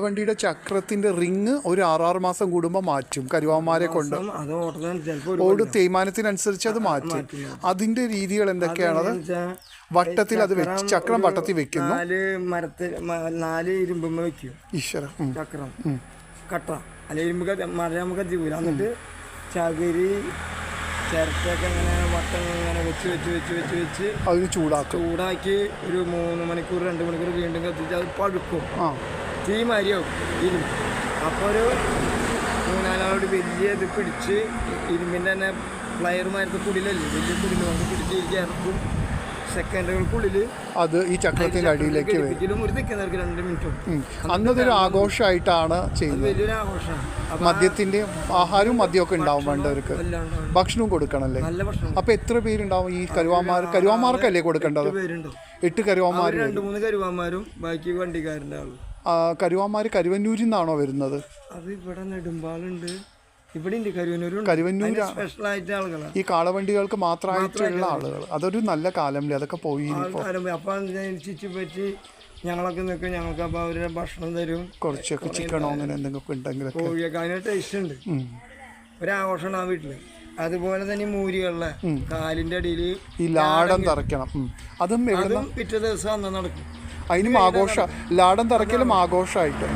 വണ്ടിയുടെ ചക്രത്തിന്റെ റിങ് ഒരു 6 മാസം കൂടുമ്പോൾ മാറ്റും. കരുവാന്മാരെ കൊണ്ട് ഓട് തേയ്മാനത്തിനനുസരിച്ച് അത് മാറ്റും. അതിന്റെ രീതികൾ എന്തൊക്കെയാണത്? വട്ടത്തിൽ അത് വെച്ച് ചക്രം വട്ടത്തിൽ വെക്കുന്നു. 4 ഇരുമ്പ് വെക്കും. ചക്രം കട്ട അല്ല ഇരുമ്പ് മരം കത്തിക്കൂല. എന്നിട്ട് ചകിരി ചിരട്ടയൊക്കെ ഇങ്ങനെ വട്ടം ഇങ്ങനെ വെച്ച് വെച്ച് വെച്ച് വെച്ച് വെച്ച് അതിന് ചൂടാക്കി ഒരു 3 മണിക്കൂർ 2 മണിക്കൂർ വീണ്ടും കത്തിച്ച് അത് പഴുക്കും. തീ മാരിയാവും ഇരുമ്പ്. അപ്പോൾ ഒരു 3-4 വലിയ ഇത് പിടിച്ച് ഇരുമ്പിൻ്റെ തന്നെ പ്ലയർമാരത്തെ കുടിലല്ലേ, വലിയ കുടിൽ കൊണ്ട് പിടിച്ച് ഇറക്കും. സെക്കൻഡുകൾക്കുള്ളിൽ അത് ഈ ചക്രത്തിന്റെ അടിയിലേക്ക് വരും. ഒരു നിൽക്കുന്നവർക്ക് 2 മിനിറ്റും. അന്നതൊരു ആഘോഷമായിട്ടാണ് ചെയ്യുന്നത്. വലിയൊരു ആഘോഷമാണ്. മദ്യത്തിന്റെ ആഹാരവും മദ്യമൊക്കെ ഉണ്ടാവും വേണ്ടവർക്ക്. ഭക്ഷണവും കൊടുക്കണല്ലേ? നല്ല ഭക്ഷണം. അപ്പൊ എത്ര പേരുണ്ടാവും ഈ കരുവാന്മാർക്കല്ലേ കൊടുക്കേണ്ടത്? 8 കരുവാന്മാർ. 2-3 കരുവാന്മാരും ബാക്കി വണ്ടിക്കാരൻ്റെ ആളും. കരുവാന്മാർ കരുവന്നൂരിൽ നിന്നാണോ വരുന്നത്? അത് ഇവിടെ നെടുമ്പാളുണ്ട്, ഇവിടെ ഉണ്ട് കരുവന്നൂർ. സ്പെഷ്യലായിട്ട് ആളുകളാണ് ഈ കാളവണ്ടികൾക്ക് മാത്രമായിട്ടുള്ള ആളുകൾ. അതൊരു നല്ല കാലമല്ലേ, അതൊക്കെ പോയി. അപ്പം ചുറ്റി പറ്റി ഞങ്ങളൊക്കെ നിൽക്കും. ഞങ്ങൾക്ക് അപ്പോൾ അവരുടെ ഭക്ഷണം തരും. കുറച്ചൊക്കെ ചിക്കനോ അങ്ങനെ എന്തെങ്കിലും ഉണ്ടെങ്കിൽ കോഴിയൊക്കെ അതിന് ടേസ്റ്റ് ഉണ്ട്. ഒരാഘോഷമാണ് ആ വീട്ടില്. അതുപോലെ തന്നെ മൂരികളിലെ കാലിന്റെ അടിയിൽ ഈ ലാടം തറയ്ക്കണം. അതും പിറ്റേ ദിവസം അന്ന് നടക്കും. അതിനും ലാടം തറയ്ക്കലും ആഘോഷമായിട്ട്